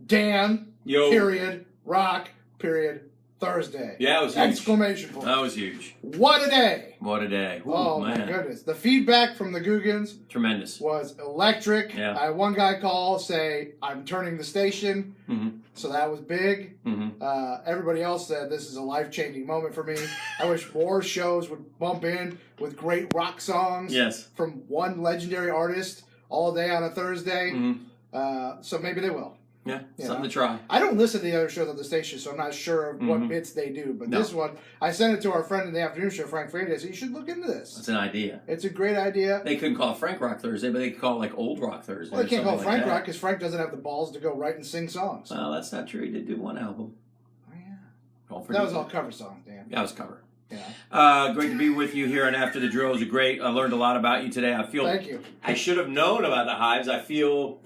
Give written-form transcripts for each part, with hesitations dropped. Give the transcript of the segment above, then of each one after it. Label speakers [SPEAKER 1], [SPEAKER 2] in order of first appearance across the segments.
[SPEAKER 1] Dan,
[SPEAKER 2] Yo.
[SPEAKER 1] period, Rock, period, Thursday.
[SPEAKER 2] Yeah, it was huge.
[SPEAKER 1] Exclamation point.
[SPEAKER 2] That was huge.
[SPEAKER 1] What a day.
[SPEAKER 2] What a day. Ooh,
[SPEAKER 1] Oh,
[SPEAKER 2] man.
[SPEAKER 1] my goodness. The feedback from the Googans
[SPEAKER 2] Tremendous.
[SPEAKER 1] was electric.
[SPEAKER 2] Yeah.
[SPEAKER 1] I had one guy call, say, I'm turning the station.
[SPEAKER 2] Mm-hmm.
[SPEAKER 1] So that was big.
[SPEAKER 2] Mm-hmm.
[SPEAKER 1] Everybody else said this is a life-changing moment for me. I wish more shows would bump in with great rock songs
[SPEAKER 2] Yes.
[SPEAKER 1] from one legendary artist all day on a Thursday.
[SPEAKER 2] Mm-hmm.
[SPEAKER 1] So maybe they will.
[SPEAKER 2] Yeah,
[SPEAKER 1] You
[SPEAKER 2] something
[SPEAKER 1] know.
[SPEAKER 2] to try.
[SPEAKER 1] I don't listen to the other shows on the station, so I'm not sure of what
[SPEAKER 2] Mhm.
[SPEAKER 1] bits they do. But
[SPEAKER 2] No.
[SPEAKER 1] this one, I sent it to our friend in the afternoon show, Frank Frady. I said, you should look into this.
[SPEAKER 2] That's an idea.
[SPEAKER 1] It's a great idea.
[SPEAKER 2] They couldn't call it Frank Rock Thursday, but they could call it like Old Rock Thursday.
[SPEAKER 1] Well, they can't
[SPEAKER 2] or
[SPEAKER 1] call it
[SPEAKER 2] something
[SPEAKER 1] Frank
[SPEAKER 2] like
[SPEAKER 1] Rock because Frank doesn't have the balls to go write and sing songs.
[SPEAKER 2] Well, that's not true. He did do one album.
[SPEAKER 1] Oh, yeah.
[SPEAKER 2] Don't
[SPEAKER 1] That
[SPEAKER 2] forget
[SPEAKER 1] was all cover songs, Dan.
[SPEAKER 2] That was cover.
[SPEAKER 1] Yeah.
[SPEAKER 2] Great to be with you here and After the Drills. Great. I learned a lot about you today. I feel
[SPEAKER 1] Thank you.
[SPEAKER 2] I should have known about the Hives. I feel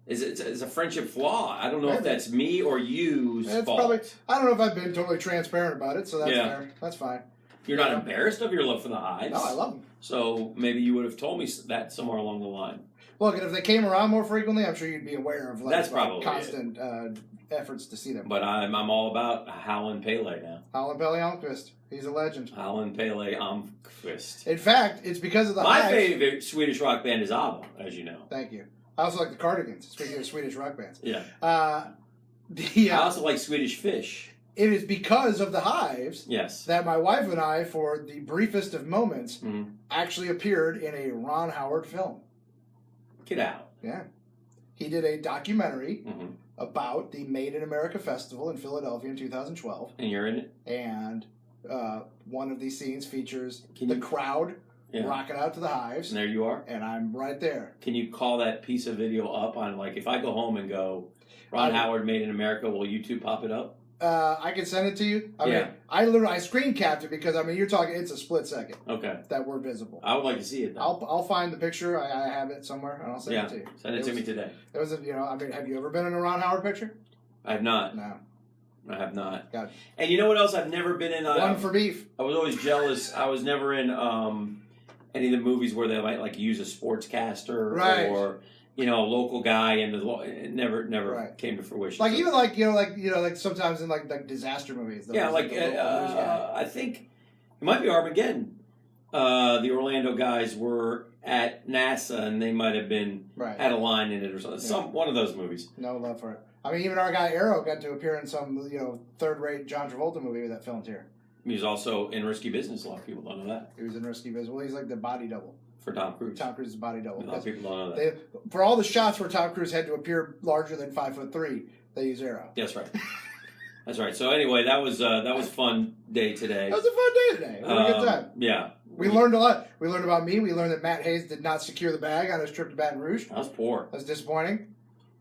[SPEAKER 2] it's a friendship flaw. I don't know if
[SPEAKER 1] Maybe.
[SPEAKER 2] that's me or you's
[SPEAKER 1] It's
[SPEAKER 2] fault.
[SPEAKER 1] probably. I don't know if I've been totally transparent about it, so that's
[SPEAKER 2] Yeah.
[SPEAKER 1] fair. That's fine.
[SPEAKER 2] You're not
[SPEAKER 1] Yeah.
[SPEAKER 2] embarrassed of your love for the Hives.
[SPEAKER 1] No, I love them.
[SPEAKER 2] So maybe you would have told me that somewhere along the line.
[SPEAKER 1] Look, and if they came around more frequently, I'm sure you'd be aware of
[SPEAKER 2] That's probably
[SPEAKER 1] constant efforts to see them.
[SPEAKER 2] But I'm all about Howlin' Pele now.
[SPEAKER 1] Alan Pele Almqvist, he's a legend.
[SPEAKER 2] Howlin' Pele Almqvist.
[SPEAKER 1] In fact, it's because of the
[SPEAKER 2] My
[SPEAKER 1] Hives.
[SPEAKER 2] favorite Swedish rock band is ABBA, as you know.
[SPEAKER 1] Thank you. I also like the Cardigans. Speaking of Swedish rock bands,
[SPEAKER 2] Yeah. I
[SPEAKER 1] the
[SPEAKER 2] also like Swedish Fish.
[SPEAKER 1] it is because of the Hives
[SPEAKER 2] Yes.
[SPEAKER 1] that my wife and I, for the briefest of moments,
[SPEAKER 2] Mhm.
[SPEAKER 1] actually appeared in a Ron Howard film.
[SPEAKER 2] Get out.
[SPEAKER 1] Yeah, he did a documentary
[SPEAKER 2] Mhm.
[SPEAKER 1] about the Made in America Festival in Philadelphia in 2012,
[SPEAKER 2] And you're in it?
[SPEAKER 1] and one of these scenes features
[SPEAKER 2] Can
[SPEAKER 1] the
[SPEAKER 2] you-
[SPEAKER 1] crowd
[SPEAKER 2] Yeah.
[SPEAKER 1] rocking out to the Hives,
[SPEAKER 2] And there you are.
[SPEAKER 1] and I'm right there.
[SPEAKER 2] Can you call that piece of video up on, like, if I go home and go, Ron Howard Made in America, will YouTube pop it up?
[SPEAKER 1] I can send it to you. I mean, I screen capped it because you're talking. It's a split second
[SPEAKER 2] Okay.
[SPEAKER 1] that we're visible.
[SPEAKER 2] I would like to see it, though.
[SPEAKER 1] I'll find the picture. I have it somewhere, and I'll send it to you.
[SPEAKER 2] Send it to me today.
[SPEAKER 1] It was have you ever been in a Ron Howard picture?
[SPEAKER 2] I have not.
[SPEAKER 1] No.
[SPEAKER 2] I have not.
[SPEAKER 1] Got it.
[SPEAKER 2] And you know what else I've never been in?
[SPEAKER 1] One for beef.
[SPEAKER 2] I was always jealous. I was never in any of the movies where they might like use a sportscaster
[SPEAKER 1] Right.
[SPEAKER 2] or a local guy, and it never
[SPEAKER 1] Right.
[SPEAKER 2] came to fruition.
[SPEAKER 1] Like
[SPEAKER 2] So-
[SPEAKER 1] even like sometimes in like disaster movies.
[SPEAKER 2] yeah, like I think it might be Armageddon. The Orlando guys were at NASA, and they might have been
[SPEAKER 1] Right.
[SPEAKER 2] had a line in it or something.
[SPEAKER 1] Yeah.
[SPEAKER 2] One of those movies.
[SPEAKER 1] No love for it. I mean, even our guy Arrow got to appear in some third-rate John Travolta movie that filmed here.
[SPEAKER 2] He was also in Risky Business. A lot of people don't know that.
[SPEAKER 1] He was in Risky Business. Well, he's like the body double.
[SPEAKER 2] For Tom Cruise.
[SPEAKER 1] Tom Cruise's body double.
[SPEAKER 2] A lot of people don't know that.
[SPEAKER 1] For all the shots where Tom Cruise had to appear larger than 5'3", they use Arrow.
[SPEAKER 2] That's right. That's right. So anyway, that was fun day today.
[SPEAKER 1] That was a fun day today. We had a good time.
[SPEAKER 2] Yeah.
[SPEAKER 1] We learned a lot. We learned about me. We learned that Matt Hayes did not secure the bag on his trip to Baton Rouge.
[SPEAKER 2] That was poor.
[SPEAKER 1] That's disappointing.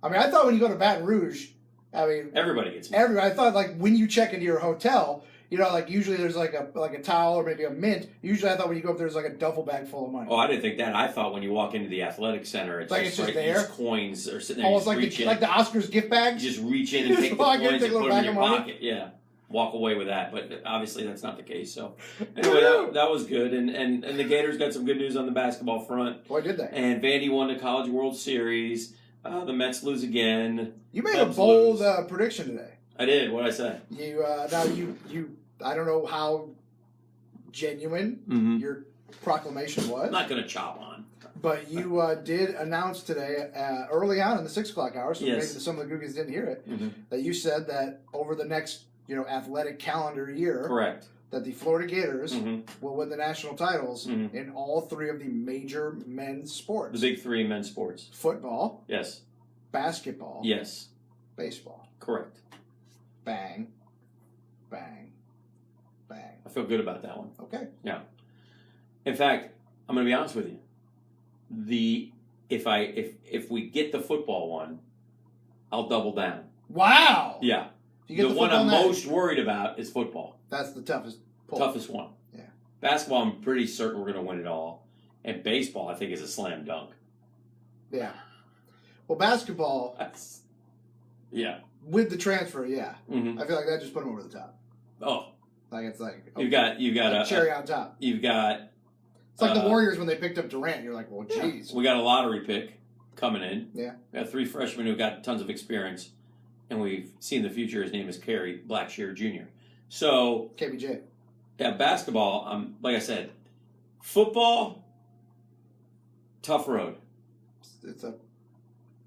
[SPEAKER 1] I mean, I thought when you go to Baton Rouge,
[SPEAKER 2] Everybody gets mad.
[SPEAKER 1] I thought like when you check into your hotel, like usually there's like a towel or maybe a mint. Usually I thought when you go up there's like a duffel bag full of money.
[SPEAKER 2] Oh, I didn't think that. I thought when you walk into the athletic center, it's
[SPEAKER 1] Like
[SPEAKER 2] just,
[SPEAKER 1] it's just
[SPEAKER 2] right,
[SPEAKER 1] there?
[SPEAKER 2] these coins are sitting there.
[SPEAKER 1] Almost
[SPEAKER 2] you
[SPEAKER 1] like
[SPEAKER 2] just reach
[SPEAKER 1] the
[SPEAKER 2] in,
[SPEAKER 1] Oscars gift bags.
[SPEAKER 2] You just reach in and take the
[SPEAKER 1] Walk in,
[SPEAKER 2] coins
[SPEAKER 1] take
[SPEAKER 2] and
[SPEAKER 1] a
[SPEAKER 2] put
[SPEAKER 1] little
[SPEAKER 2] them in
[SPEAKER 1] bag
[SPEAKER 2] your
[SPEAKER 1] of money.
[SPEAKER 2] pocket. Yeah. Walk away with that. But obviously that's not the case. So anyway, that was good. And the Gators got some good news on the basketball front.
[SPEAKER 1] Boy, did they.
[SPEAKER 2] And Vandy won the College World Series. The Mets lose again.
[SPEAKER 1] You made
[SPEAKER 2] Cubs
[SPEAKER 1] a bold
[SPEAKER 2] lose.
[SPEAKER 1] prediction today.
[SPEAKER 2] I did. What did I say?
[SPEAKER 1] You I don't know how genuine your proclamation was.
[SPEAKER 2] I'm not going to chop on.
[SPEAKER 1] But you did announce today, early on in the 6 o'clock hour, so
[SPEAKER 2] Yes.
[SPEAKER 1] maybe some of the Googans didn't hear it,
[SPEAKER 2] Mm-hmm.
[SPEAKER 1] that you said that over the next athletic calendar year,
[SPEAKER 2] Correct.
[SPEAKER 1] that the Florida Gators
[SPEAKER 2] Mm-hmm.
[SPEAKER 1] will win the national titles
[SPEAKER 2] Mhm.
[SPEAKER 1] in all three of the major men's sports.
[SPEAKER 2] The big three in men's sports.
[SPEAKER 1] Football,
[SPEAKER 2] Yes.
[SPEAKER 1] basketball,
[SPEAKER 2] Yes.
[SPEAKER 1] baseball.
[SPEAKER 2] Correct.
[SPEAKER 1] Bang, bang, bang.
[SPEAKER 2] I feel good about that one.
[SPEAKER 1] Okay.
[SPEAKER 2] Yeah. In fact, I'm going to be honest with you. If we get the football one, I'll double down.
[SPEAKER 1] Wow.
[SPEAKER 2] Yeah.
[SPEAKER 1] You get
[SPEAKER 2] The one
[SPEAKER 1] football
[SPEAKER 2] I'm
[SPEAKER 1] net.
[SPEAKER 2] most worried about is football.
[SPEAKER 1] That's the toughest pull.
[SPEAKER 2] Toughest one.
[SPEAKER 1] Yeah.
[SPEAKER 2] Basketball, I'm pretty certain we're going to win it all. And baseball, I think, is a slam dunk.
[SPEAKER 1] Yeah. Well, basketball,
[SPEAKER 2] Yeah.
[SPEAKER 1] with the transfer, yeah.
[SPEAKER 2] Mm-hmm.
[SPEAKER 1] I feel like that just put them over the top.
[SPEAKER 2] Oh.
[SPEAKER 1] Like it's like
[SPEAKER 2] You've got
[SPEAKER 1] a
[SPEAKER 2] a
[SPEAKER 1] cherry on top.
[SPEAKER 2] You've got.
[SPEAKER 1] It's like the Warriors when they picked up Durant. You're like, well, geez.
[SPEAKER 2] We got a lottery pick coming in.
[SPEAKER 1] Yeah.
[SPEAKER 2] We got 3 freshmen who got tons of experience. and we've seen the future. His name is Kerry Blackshear Jr. So,
[SPEAKER 1] KBJ.
[SPEAKER 2] yeah, basketball, like I said, football, tough road.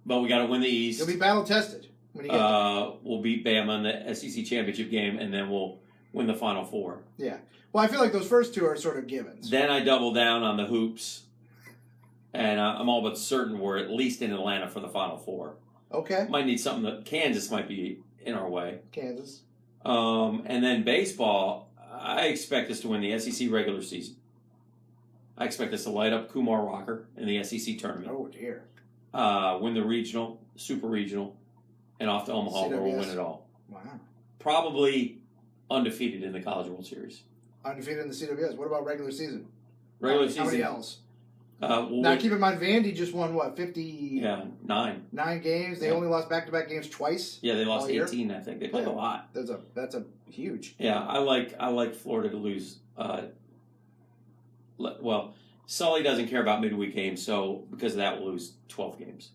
[SPEAKER 2] But we got to win the East.
[SPEAKER 1] You'll be battle tested when you get there.
[SPEAKER 2] We'll beat Bama in the SEC championship game, and then we'll win the Final Four.
[SPEAKER 1] Yeah. Well, I feel like those first two are sort of givens.
[SPEAKER 2] Then I double down on the hoops, and I'm all but certain we're at least in Atlanta for the Final Four.
[SPEAKER 1] Okay.
[SPEAKER 2] Might need something that Kansas might be in our way.
[SPEAKER 1] Kansas.
[SPEAKER 2] And then baseball, I expect us to win the SEC regular season. I expect us to light up Kumar Rocker in the SEC tournament.
[SPEAKER 1] Oh, dear.
[SPEAKER 2] Win the regional, super regional, and off to Omaha where we'll win it all.
[SPEAKER 1] Wow.
[SPEAKER 2] Probably undefeated in the College World Series.
[SPEAKER 1] Undefeated in the CWS. What about regular season?
[SPEAKER 2] Regular season.
[SPEAKER 1] How many L's?
[SPEAKER 2] We'll
[SPEAKER 1] now,
[SPEAKER 2] win,
[SPEAKER 1] keep in mind, Vandy just won,
[SPEAKER 2] 9.
[SPEAKER 1] 9 games. They only lost back-to-back games twice.
[SPEAKER 2] Yeah, they lost 18, I think. They played a lot.
[SPEAKER 1] That's a huge.
[SPEAKER 2] Yeah, I like Florida to lose. Well, Sully doesn't care about midweek games, so because of that, we'll lose 12 games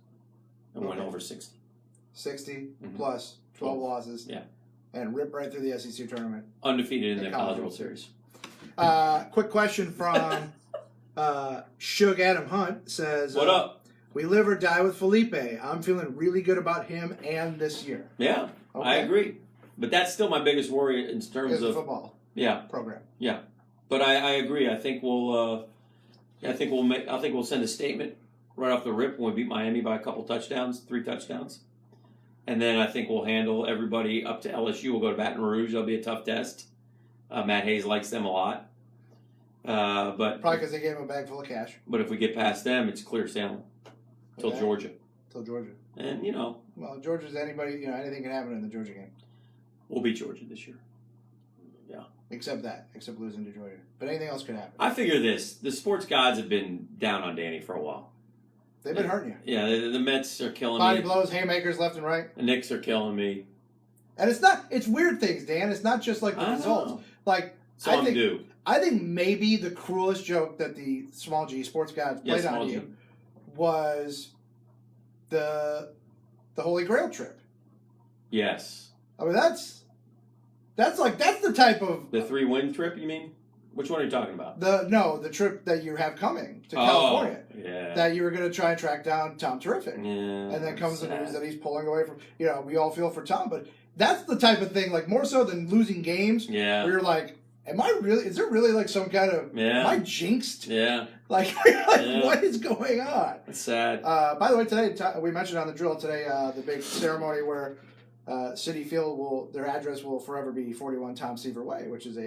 [SPEAKER 2] and win over 60.
[SPEAKER 1] 60 plus 12 losses.
[SPEAKER 2] Yeah.
[SPEAKER 1] And rip right through the SEC tournament.
[SPEAKER 2] Undefeated in the College World Series.
[SPEAKER 1] Quick question from Shug Adam Hunt says,
[SPEAKER 2] what up?
[SPEAKER 1] We live or die with Felipe. I'm feeling really good about him and this year.
[SPEAKER 2] Yeah, okay. I agree. But that's still my biggest worry in terms of
[SPEAKER 1] football program.
[SPEAKER 2] Yeah. But I agree. I think we'll send a statement right off the rip when we beat Miami by a couple touchdowns, 3 touchdowns. And then I think we'll handle everybody up to LSU. We'll go to Baton Rouge. That'll be a tough test. Matt Hayes likes them a lot. But
[SPEAKER 1] probably because they gave him a bag full of cash.
[SPEAKER 2] But if we get past them, it's clear sailing till Georgia.
[SPEAKER 1] Till Georgia.
[SPEAKER 2] And
[SPEAKER 1] well, Georgia's anybody. Anything can happen in the Georgia game.
[SPEAKER 2] We'll beat Georgia this year. Yeah.
[SPEAKER 1] Except losing to Georgia. But anything else could happen.
[SPEAKER 2] I figure this: the sports gods have been down on Danny for a while.
[SPEAKER 1] They've been hurting you.
[SPEAKER 2] Yeah, the Mets are killing
[SPEAKER 1] me. Body
[SPEAKER 2] me.
[SPEAKER 1] blows, haymakers left and right.
[SPEAKER 2] The Knicks are killing me.
[SPEAKER 1] And it's weird things, Dan. It's not just like the results. Like,
[SPEAKER 2] I
[SPEAKER 1] think maybe the cruelest joke that the Small G sports gods played on you was the Holy Grail trip.
[SPEAKER 2] Yes.
[SPEAKER 1] I mean, that's the type of...
[SPEAKER 2] The 3-win trip, you mean? Which one are you talking about?
[SPEAKER 1] The trip that you have coming to California.
[SPEAKER 2] Yeah.
[SPEAKER 1] That you were going to try and track down Tom Terrific.
[SPEAKER 2] Yeah.
[SPEAKER 1] And then comes the news that he's pulling away from... we all feel for Tom, but that's the type of thing, like, more so than losing games.
[SPEAKER 2] Yeah.
[SPEAKER 1] Where you're like, is there really, like, some kind of...
[SPEAKER 2] Yeah.
[SPEAKER 1] Am I jinxed?
[SPEAKER 2] Yeah.
[SPEAKER 1] Like what is going on?
[SPEAKER 2] It's sad.
[SPEAKER 1] By the way, today, we mentioned on the drill today, the big ceremony where... City Field their address will forever be 41 Tom Seaver Way, which is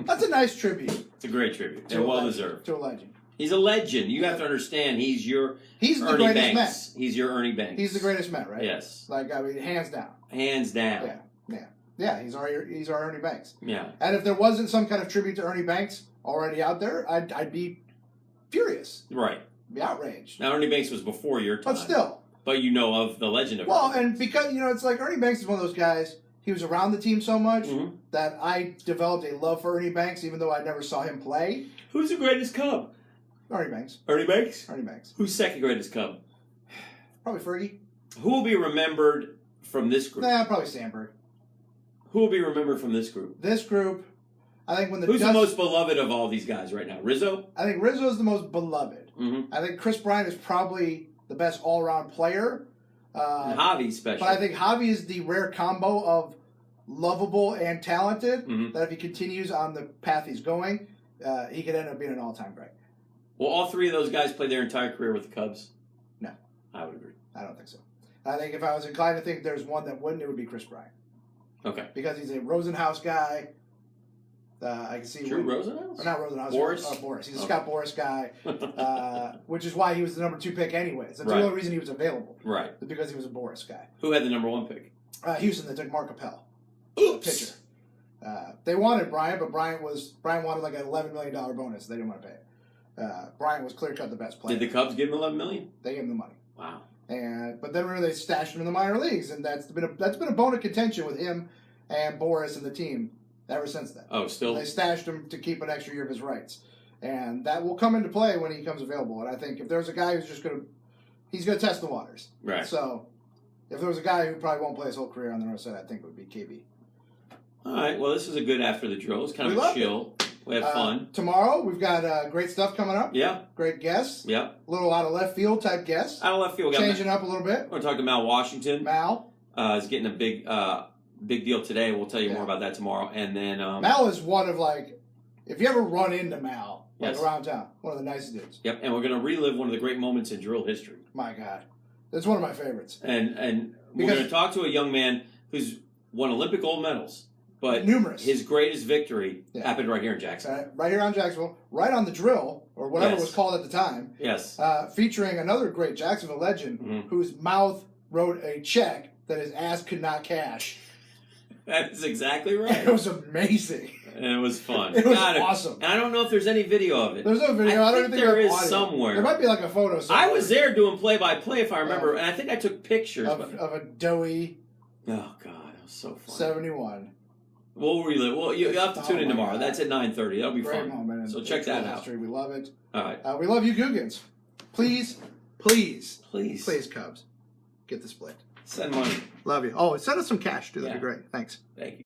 [SPEAKER 1] that's a nice tribute.
[SPEAKER 2] It's a great tribute. And well deserved.
[SPEAKER 1] To a legend.
[SPEAKER 2] He's a legend. You have to understand he's the
[SPEAKER 1] Ernie greatest
[SPEAKER 2] Banks.
[SPEAKER 1] Met.
[SPEAKER 2] He's your Ernie Banks.
[SPEAKER 1] He's the greatest Met, right?
[SPEAKER 2] Yes.
[SPEAKER 1] Hands down.
[SPEAKER 2] Hands down.
[SPEAKER 1] Yeah. He's our Ernie Banks.
[SPEAKER 2] Yeah.
[SPEAKER 1] And if there wasn't some kind of tribute to Ernie Banks already out there, I'd be furious.
[SPEAKER 2] Right.
[SPEAKER 1] Be outraged.
[SPEAKER 2] Now Ernie Banks was before your time.
[SPEAKER 1] But still.
[SPEAKER 2] But you know of the legend of
[SPEAKER 1] Well,
[SPEAKER 2] Ernie
[SPEAKER 1] and because, it's like Ernie Banks is one of those guys, he was around the team so much that I developed a love for Ernie Banks, even though I never saw him play.
[SPEAKER 2] Who's the greatest Cub?
[SPEAKER 1] Ernie Banks.
[SPEAKER 2] Ernie Banks?
[SPEAKER 1] Ernie Banks.
[SPEAKER 2] Who's second greatest Cub?
[SPEAKER 1] Probably Fergie.
[SPEAKER 2] Who will be remembered from this group?
[SPEAKER 1] Probably Sandberg.
[SPEAKER 2] Who will be remembered from this group?
[SPEAKER 1] This group, I think
[SPEAKER 2] Who's the most beloved of all these guys right now? Rizzo?
[SPEAKER 1] I think Rizzo is the most beloved.
[SPEAKER 2] Mm-hmm.
[SPEAKER 1] I think Chris Bryant is probably the best all-around player.
[SPEAKER 2] And Javi special.
[SPEAKER 1] But I think Javi is the rare combo of lovable and talented that if he continues on the path he's going, he could end up being an all-time great.
[SPEAKER 2] Will all 3 of those guys play their entire career with the Cubs?
[SPEAKER 1] No.
[SPEAKER 2] I would agree.
[SPEAKER 1] I don't think so. I think if I was inclined to think there's one that wouldn't, it would be Chris Bryant.
[SPEAKER 2] Okay.
[SPEAKER 1] Because he's a Rosenhaus guy. I can see...
[SPEAKER 2] Drew Rosenhaus?
[SPEAKER 1] Or not Rosenhaus.
[SPEAKER 2] Boris?
[SPEAKER 1] Boris. He's a Scott Boris guy, which is why he was the number 2 pick anyways. That's the only reason he was available.
[SPEAKER 2] Right.
[SPEAKER 1] Because he was a Boris guy.
[SPEAKER 2] Who had the number 1 pick?
[SPEAKER 1] Houston. They took Mark Appel.
[SPEAKER 2] Oops.
[SPEAKER 1] Pitcher. They wanted Bryant, but Bryant wanted like an $11 million bonus. They didn't want to pay it. Bryant was clear-cut the best player.
[SPEAKER 2] Did the Cubs give him $11 million?
[SPEAKER 1] They gave him the money.
[SPEAKER 2] Wow.
[SPEAKER 1] But then they stashed him in the minor leagues, and that's been a bone of contention with him and Boris and the team ever since then.
[SPEAKER 2] Oh, still?
[SPEAKER 1] They stashed him to keep an extra year of his rights. And that will come into play when he becomes available. And I think if there's a guy who's he's going to test the waters.
[SPEAKER 2] Right.
[SPEAKER 1] So, if there was a guy who probably won't play his whole career on the north side, I think it would be KB.
[SPEAKER 2] All right. Well, this is a good after the drill. It's kind
[SPEAKER 1] We
[SPEAKER 2] of
[SPEAKER 1] loved
[SPEAKER 2] chill. We have fun.
[SPEAKER 1] Tomorrow, we've got great stuff coming up.
[SPEAKER 2] Yeah.
[SPEAKER 1] Great guests.
[SPEAKER 2] Yeah.
[SPEAKER 1] A little out of left field type guests.
[SPEAKER 2] Out of left field.
[SPEAKER 1] Changing up a little bit.
[SPEAKER 2] We're talking to Mal Washington.
[SPEAKER 1] Mal.
[SPEAKER 2] Is getting a big deal today. We'll tell you
[SPEAKER 1] Yeah.
[SPEAKER 2] more about that tomorrow. And then
[SPEAKER 1] Mal is one of if you ever run into Mal
[SPEAKER 2] Yes.
[SPEAKER 1] around town, one of the nicest dudes.
[SPEAKER 2] Yep. And we're going to relive one of the great moments in drill history.
[SPEAKER 1] My God, it's one of my favorites.
[SPEAKER 2] And we're
[SPEAKER 1] Because-
[SPEAKER 2] going to talk to a young man who's won Olympic gold medals, but
[SPEAKER 1] Numerous.
[SPEAKER 2] his greatest victory
[SPEAKER 1] Yeah.
[SPEAKER 2] happened right here in Jackson.
[SPEAKER 1] Right here on Jacksonville, right on the drill, or whatever
[SPEAKER 2] Yes.
[SPEAKER 1] it was called at the time,
[SPEAKER 2] Yes.
[SPEAKER 1] featuring another great Jacksonville legend
[SPEAKER 2] Mhm.
[SPEAKER 1] whose mouth wrote a check that his ass could not cash.
[SPEAKER 2] That's exactly
[SPEAKER 1] It
[SPEAKER 2] right.
[SPEAKER 1] was amazing.
[SPEAKER 2] And it was fun.
[SPEAKER 1] It was
[SPEAKER 2] God,
[SPEAKER 1] awesome.
[SPEAKER 2] And I don't know if there's any video of it.
[SPEAKER 1] There's no video. I don't
[SPEAKER 2] think
[SPEAKER 1] think
[SPEAKER 2] there
[SPEAKER 1] we have
[SPEAKER 2] is
[SPEAKER 1] audio.
[SPEAKER 2] somewhere.
[SPEAKER 1] There might be like a photo somewhere.
[SPEAKER 2] I was there doing play-by-play, if I remember, and I think I took pictures.
[SPEAKER 1] of a doughy
[SPEAKER 2] Oh, God, it was so fun.
[SPEAKER 1] 71.
[SPEAKER 2] We'll relive. Well, you'll have to tune in
[SPEAKER 1] my
[SPEAKER 2] tomorrow.
[SPEAKER 1] God.
[SPEAKER 2] That's at 9:30. That'll be
[SPEAKER 1] Great
[SPEAKER 2] fun.
[SPEAKER 1] moment.
[SPEAKER 2] So
[SPEAKER 1] in
[SPEAKER 2] check that
[SPEAKER 1] drill
[SPEAKER 2] out.
[SPEAKER 1] history. We love it.
[SPEAKER 2] All right.
[SPEAKER 1] We love you, Googans. Please, please,
[SPEAKER 2] Please.
[SPEAKER 1] please, Cubs, get the split.
[SPEAKER 2] Send money.
[SPEAKER 1] Love you. Oh, send us some cash, too. That'd
[SPEAKER 2] Yeah.
[SPEAKER 1] be great. Thanks.
[SPEAKER 2] Thank you.